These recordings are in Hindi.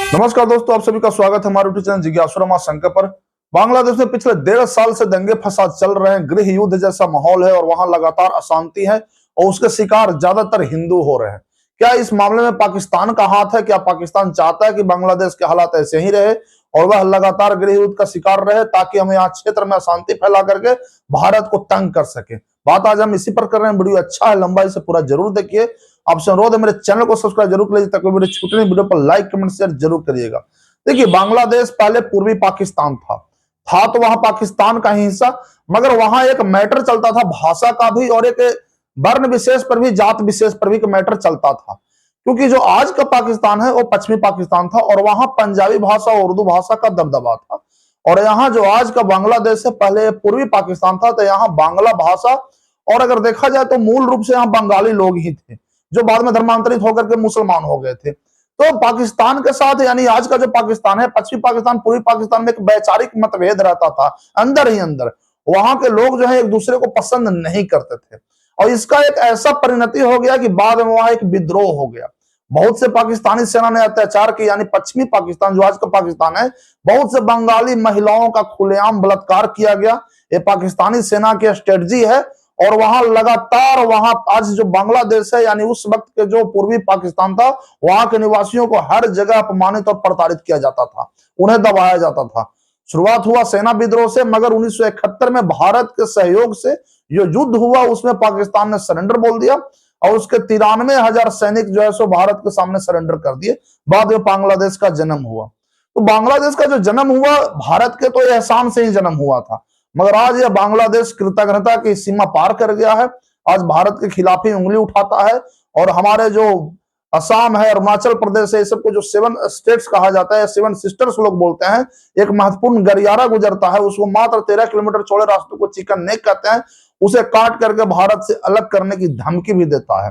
नमस्कार दोस्तों, आप सभी का स्वागत है हमारे यूट्यूब चैनल जिज्ञासुरमा शंकर पर। बांग्लादेश में पिछले 1.5 साल से दंगे फसाद चल रहे हैं, गृह युद्ध जैसा माहौल है और वहां लगातार अशांति है और उसके शिकार ज्यादातर हिंदू हो रहे हैं। क्या इस मामले में पाकिस्तान का हाथ है? क्या पाकिस्तान चाहता है कि बांग्लादेश के हालात ऐसे ही रहे और वह लगातार गृह युद्ध का शिकार रहे ताकि हम यहाँ क्षेत्र में अशांति फैला करके भारत को तंग कर सके? बात आज हम इसी पर कर रहे हैं। वीडियो अच्छा है, लंबाई से पूरा जरूर देखिए। आपसे अनुरोध है मेरे चैनल को सब्सक्राइब जरूर कर लीजिए ताकि वीडियो छूटे नहीं। वीडियो पर लाइक कमेंट शेयर जरूर करिएगा। देखिए, बांग्लादेश पहले पूर्वी पाकिस्तान था तो वहां पाकिस्तान का ही हिस्सा, मगर वहां एक मैटर चलता था भाषा का भी और एक वर्ण विशेष पर भी, जात विशेष पर भी मैटर चलता था। क्योंकि जो आज का पाकिस्तान है वो पश्चिमी पाकिस्तान था और वहां पंजाबी भाषा और उर्दू भाषा का दबदबा था। और यहाँ जो आज का बांग्लादेश है पहले पूर्वी पाकिस्तान था, तो यहाँ बांग्ला भाषा और अगर देखा जाए तो मूल रूप से यहाँ बंगाली लोग ही थे जो बाद में धर्मांतरित होकर के मुसलमान हो गए थे। तो पाकिस्तान के साथ यानी आज का जो पाकिस्तान है, पश्चिमी पाकिस्तान पूर्वी पाकिस्तान में एक वैचारिक मतभेद रहता था अंदर ही अंदर। वहां के लोग जो है एक दूसरे को पसंद नहीं करते थे और इसका एक ऐसा परिणति हो गया कि बाद में वहां एक विद्रोह हो गया। बहुत से पाकिस्तानी सेना ने अत्याचार किया, यानी पश्चिमी पाकिस्तान जो आज का पाकिस्तान है, बहुत से बंगाली महिलाओं का खुलेआम बलात्कार किया गया। ये पाकिस्तानी सेना की स्ट्रेटजी है और वहां लगातार वहां आज जो बांग्लादेश है यानी उस वक्त के जो पूर्वी पाकिस्तान था, वहां के निवासियों को हर जगह अपमानित और प्रताड़ित किया जाता था, उन्हें दबाया जाता था। शुरुआत हुआ सेना विद्रोह से, मगर 1971 में भारत के सहयोग से जो युद्ध हुआ उसमें पाकिस्तान ने सरेंडर बोल दिया और उसके 93,000 सैनिक जो है सो भारत के सामने सरेंडर कर दिए। बाद में बांग्लादेश का जन्म हुआ। तो बांग्लादेश का जो जन्म हुआ भारत के तो एहसान से ही जन्म हुआ था, मगर आज यह बांग्लादेश कृतज्ञता की सीमा पार कर गया है। आज भारत के खिलाफ ही उंगली उठाता है और हमारे जो असम है, अरुणाचल प्रदेश है, ये सबको जो 7 स्टेट्स कहा जाता है, 7 सिस्टर्स लोग बोलते हैं, एक महत्वपूर्ण गलियारा गुजरता है, उसको मात्र 13 किलोमीटर चौड़े रास्ते को चिकन नेक कहते हैं, उसे काट करके भारत से अलग करने की धमकी भी देता है।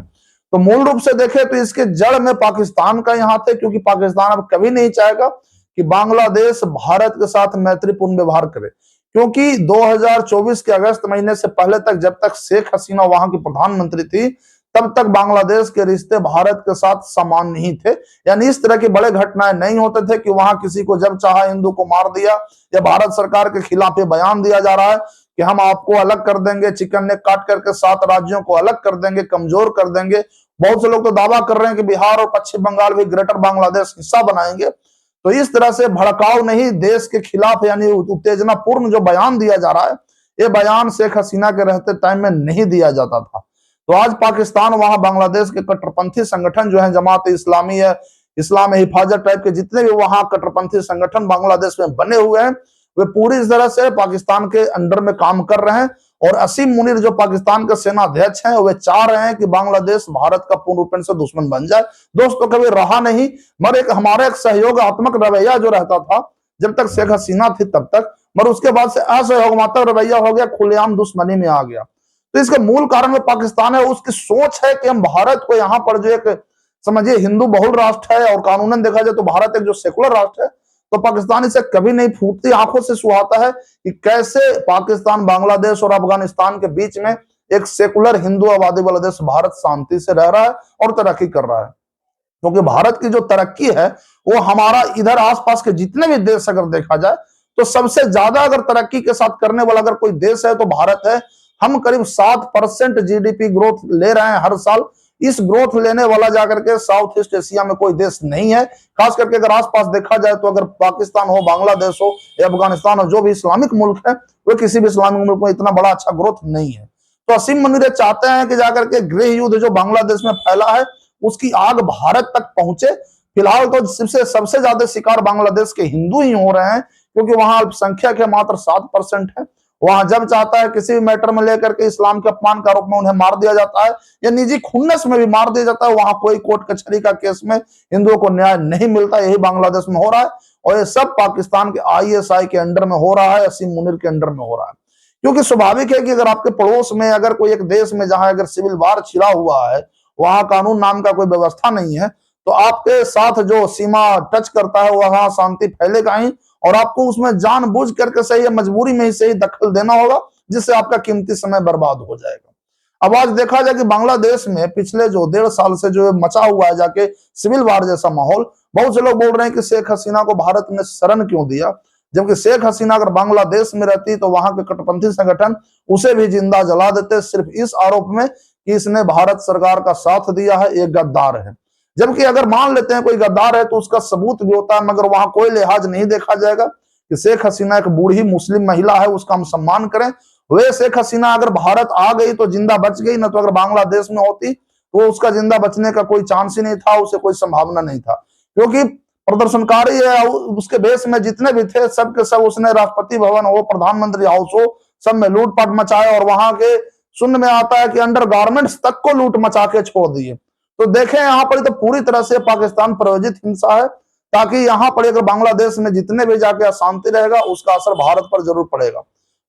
तो मूल रूप से देखें तो इसके जड़ में पाकिस्तान का ही हाथ है, क्योंकि पाकिस्तान अब कभी नहीं चाहेगा कि बांग्लादेश भारत के साथ मैत्रीपूर्ण व्यवहार करे। क्योंकि 2024 के अगस्त महीने से पहले तक, जब तक शेख हसीना वहां की प्रधानमंत्री थी, तब तक बांग्लादेश के रिश्ते भारत के साथ समान नहीं थे। यानी इस तरह की बड़े घटनाएं नहीं होते थे कि वहां किसी को जब चाहा हिंदू को मार दिया या भारत सरकार के खिलाफ ये बयान दिया जा रहा है कि हम आपको अलग कर देंगे, चिकन नेक काट करके 7 राज्यों को अलग कर देंगे, कमजोर कर देंगे। बहुत से लोग तो दावा कर रहे हैं कि बिहार और पश्चिम बंगाल भी ग्रेटर बांग्लादेश हिस्सा बनाएंगे। तो इस तरह से भड़काऊ नहीं, देश के खिलाफ यानी उत्तेजना पूर्ण जो बयान दिया जा रहा है, ये बयान शेख हसीना के रहते टाइम में नहीं दिया जाता था। तो आज पाकिस्तान वहां बांग्लादेश के कट्टरपंथी संगठन जो है, जमात इस्लामी है, इस्लाम हिफाजत टाइप के जितने भी वहां कट्टरपंथी संगठन बांग्लादेश में बने हुए हैं, वे पूरी तरह से पाकिस्तान के अंडर में काम कर रहे हैं। और असीम मुनीर जो पाकिस्तान के सेना अध्यक्ष हैं, वे चाह रहे हैं कि बांग्लादेश भारत का पूर्ण रूप से दुश्मन बन जाए। दोस्तों, कभी रहा नहीं, मगर एक हमारा एक सहयोगात्मक रवैया जो रहता था जब तक शेख हसीना थी तब तक, मगर उसके बाद से असहयोगात्मक रवैया हो गया, खुलेआम दुश्मनी में आ गया। तो इसका मूल कारण में पाकिस्तान है, उसकी सोच है कि हम भारत को यहाँ पर जो एक समझिए हिंदू बहुल राष्ट्र है और कानूनन देखा जाए तो भारत एक जो सेकुलर राष्ट्र है, तो पाकिस्तान इसे कभी नहीं फूटती आंखों से सुहाता है कि कैसे पाकिस्तान, बांग्लादेश और अफगानिस्तान के बीच में एक सेकुलर हिंदू आबादी वाला देश भारत शांति से रह रहा है और तरक्की कर रहा है। क्योंकि भारत की जो तरक्की है वो हमारा इधर आसपास के जितने भी देश अगर देखा जाए तो सबसे ज्यादा अगर तरक्की के साथ करने वाला अगर कोई देश है तो भारत है। हम करीब 7% जीडीपी ग्रोथ ले रहे हैं हर साल। इस ग्रोथ लेने वाला जाकर के साउथ ईस्ट एशिया में कोई देश नहीं है। खास करके अगर आसपास देखा जाए तो अगर पाकिस्तान हो, बांग्लादेश हो या अफगानिस्तान हो, जो भी इस्लामिक मुल्क है, वो किसी भी इस्लामिक मुल्क में इतना बड़ा अच्छा ग्रोथ नहीं है। तो असीम मुनीर चाहते हैं कि जाकर के गृह युद्ध जो बांग्लादेश में फैला है उसकी आग भारत तक पहुंचे। फिलहाल तो सबसे ज्यादा शिकार बांग्लादेश के हिंदू ही हो रहे हैं, क्योंकि वहां अल्पसंख्यक है, मात्र 7% है। वहां जब चाहता है किसी भी मैटर में लेकर के इस्लाम के अपमान के आरोप में उन्हें मार दिया जाता है या निजी खुन्नस में भी मार दिया जाता है। वहां कोई कोर्ट कचहरी का केस में हिंदुओं को न्याय नहीं मिलता। यही बांग्लादेश में हो रहा है और ये सब पाकिस्तान के आईएसआई के अंडर में हो रहा है, असीम मुनीर के अंडर में हो रहा है। क्योंकि स्वाभाविक है कि अगर आपके पड़ोस में अगर कोई एक देश में जहां अगर सिविल वार छिड़ा हुआ है, वहां कानून नाम का कोई व्यवस्था नहीं है, तो आपके साथ जो सीमा टच करता है वहां शांति फैलेगा ही और आपको उसमें जानबूझ करके सही या मजबूरी में ही सही दखल देना होगा, जिससे आपका कीमती समय बर्बाद हो जाएगा। अब आज देखा जाए कि बांग्लादेश में पिछले जो 1.5 साल से जो मचा हुआ है जाके सिविल वार जैसा माहौल, बहुत से लोग बोल रहे हैं कि शेख हसीना को भारत ने शरण क्यों दिया, जबकि शेख हसीना अगर बांग्लादेश में रहती तो वहां के कट्टरपंथी संगठन उसे भी जिंदा जला देते, सिर्फ इस आरोप में कि इसने भारत सरकार का साथ दिया है, एक गद्दार है। जबकि अगर मान लेते हैं कोई गद्दार है तो उसका सबूत भी होता है, मगर वहां कोई लिहाज नहीं देखा जाएगा कि शेख हसीना एक बूढ़ी मुस्लिम महिला है, उसका हम सम्मान करें। वे शेख हसीना अगर भारत आ गई तो जिंदा बच गई, न तो अगर बांग्लादेश में होती तो उसका जिंदा बचने का कोई चांस ही नहीं था, उसे कोई संभावना नहीं था, क्योंकि प्रदर्शनकारी है उसके बेस में जितने भी थे सब के सब उसने राष्ट्रपति भवन हो, प्रधानमंत्री हाउस हो, सब में लूटपाट मचाया, और वहां के सुनने में आता है कि अंडरगारमेंट्स तक को लूट मचा के छोड़ दिए। तो देखें यहाँ पर तो पूरी तरह से पाकिस्तान प्रायोजित हिंसा है, ताकि यहाँ पर अगर बांग्लादेश में जितने भी जाके अशांति रहेगा उसका असर भारत पर जरूर पड़ेगा।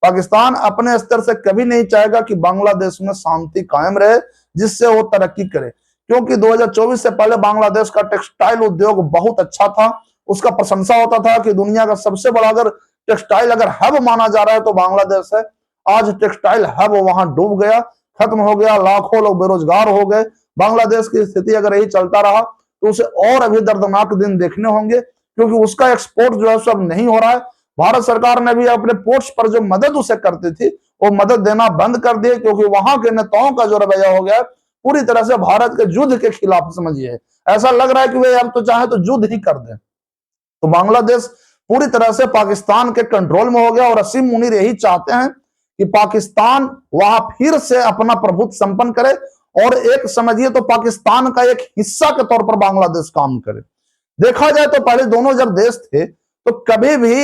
पाकिस्तान अपने स्तर से कभी नहीं चाहेगा कि बांग्लादेश में शांति कायम रहे, जिससे वो तरक्की करे, क्योंकि 2024 से पहले बांग्लादेश का टेक्सटाइल उद्योग बहुत अच्छा था, उसका प्रशंसा होता था कि दुनिया का सबसे बड़ा अगर टेक्सटाइल अगर हब माना जा रहा है तो बांग्लादेश है। आज टेक्सटाइल हब वहां डूब गया, खत्म हो गया, लाखों लोग बेरोजगार हो गए। बांग्लादेश की स्थिति अगर यही चलता रहा तो उसे और अभी दर्दनाक दिन देखने होंगे, क्योंकि उसका एक्सपोर्ट जो है सब नहीं हो रहा है। भारत सरकार ने भी अपने पोर्ट्स पर जो मदद उसे करती थी वो मदद देना बंद कर दिए, क्योंकि वहां के नेताओं का जो रवैया हो गया पूरी तरह से भारत के युद्ध के खिलाफ समझिए। ऐसा लग रहा है कि वे अब तो चाहे तो युद्ध ही कर दें। तो बांग्लादेश पूरी तरह से पाकिस्तान के कंट्रोल में हो गया, और असीम मुनीर यही चाहते हैं कि पाकिस्तान वहां फिर से अपना प्रभुत्व संपन्न करे, और एक समझिए तो पाकिस्तान का एक हिस्सा के तौर पर बांग्लादेश काम करे। देखा जाए तो पहले दोनों जब देश थे तो कभी भी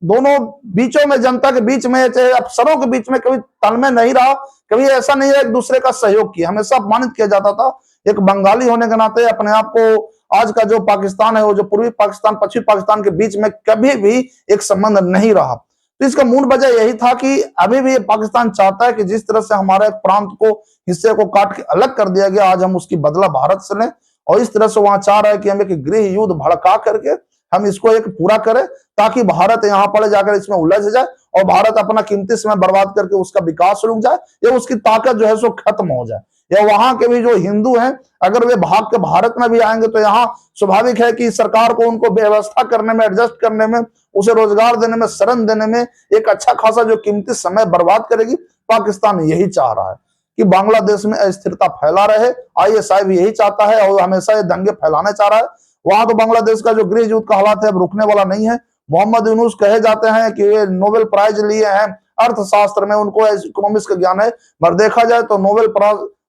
दोनों बीचों में, जनता के बीच में, चाहे अफसरों के बीच में कभी तालमेल नहीं रहा, कभी ऐसा नहीं है एक दूसरे का सहयोग किया, हमेशा अपमानित किया जाता था। एक बंगाली होने के नाते अपने आप को, आज का जो पाकिस्तान है वो जो पूर्वी पाकिस्तान पश्चिमी पाकिस्तान के बीच में कभी भी एक संबंध नहीं रहा। तो इसका मूल वजह यही था कि अभी भी पाकिस्तान चाहता है कि जिस तरह से हमारे प्रांत को, हिस्से को काट के अलग कर दिया गया, आज हम उसकी बदला भारत से लें, और इस तरह से वहां चाह रहा है कि हम एक गृह युद्ध भड़का करके हम इसको एक पूरा करें, ताकि भारत यहाँ पर जाकर इसमें उलझ जाए और भारत अपना कीमती समय बर्बाद करके उसका विकास रुक जाए, या उसकी ताकत जो है सो खत्म हो जाए। या वहां के भी जो हिंदू हैं अगर वे भाग के भारत में भी आएंगे तो यहाँ स्वाभाविक है कि सरकार को उनको व्यवस्था करने में, एडजस्ट करने में, उसे रोजगार देने में, शरण देने में एक अच्छा खासा जो कीमती समय बर्बाद करेगी। पाकिस्तान यही चाह रहा है कि बांग्लादेश में अस्थिरता फैला रहे। ISI भी यही चाहता है और हमेशा ये दंगे फैलाने चाह रहा है। वहां तो बांग्लादेश का जो गृह युद्ध का हालात है अब रुकने वाला नहीं है। मोहम्मद यूनुस कहे जाते हैं कि वे नोबेल प्राइज लिए हैं अर्थशास्त्र में, उनको इकोनॉमिक्स का ज्ञान है, पर देखा जाए तो नोबेल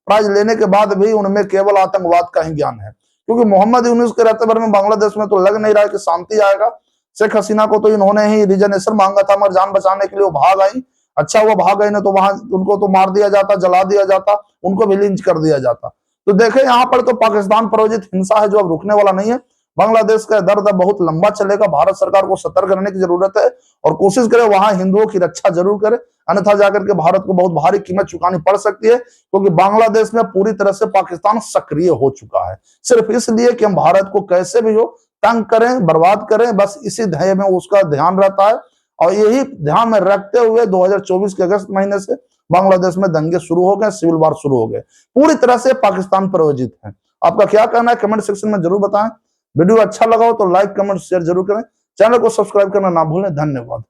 प्राइज लेने के बाद भी उनमें केवल आतंकवाद का ही ज्ञान है, क्योंकि मोहम्मद यूनुस के रहते भर में बांग्लादेश में तो लग नहीं रहा है कि शांति आएगा। शेख हसीना को तो इन्होंने ही रिजनेशन मांगा था, मगर जान बचाने के लिए वो भाग आई। अच्छा हुआ भाग गई, ना तो वहां उनको तो मार दिया जाता, जला दिया जाता, उनको भी लिंच कर दिया जाता। तो देखें यहाँ पर तो पाकिस्तान प्रायोजित हिंसा है जो अब रुकने वाला नहीं है। बांग्लादेश का दर्द अब बहुत लंबा चलेगा। भारत सरकार को सतर्क रहने की जरूरत है और कोशिश करे वहां हिंदुओं की रक्षा जरूर करे, अन्यथा जाकर के भारत को बहुत भारी कीमत चुकानी पड़ सकती है, क्योंकि बांग्लादेश में पूरी तरह से पाकिस्तान सक्रिय हो चुका है, सिर्फ इसलिए कि हम भारत को कैसे भी हो तंग करें, बर्बाद करें, बस इसी ध्येय में उसका ध्यान रहता है। और यही ध्यान में रखते हुए 2024 के अगस्त महीने से बांग्लादेश में दंगे शुरू हो गए, सिविल वार शुरू हो गए, पूरी तरह से पाकिस्तान प्रायोजित है। आपका क्या कहना है कमेंट सेक्शन में जरूर बताएं। वीडियो अच्छा लगा हो तो लाइक, कमेंट, शेयर जरूर करें। चैनल को सब्सक्राइब करना ना भूलें। धन्यवाद।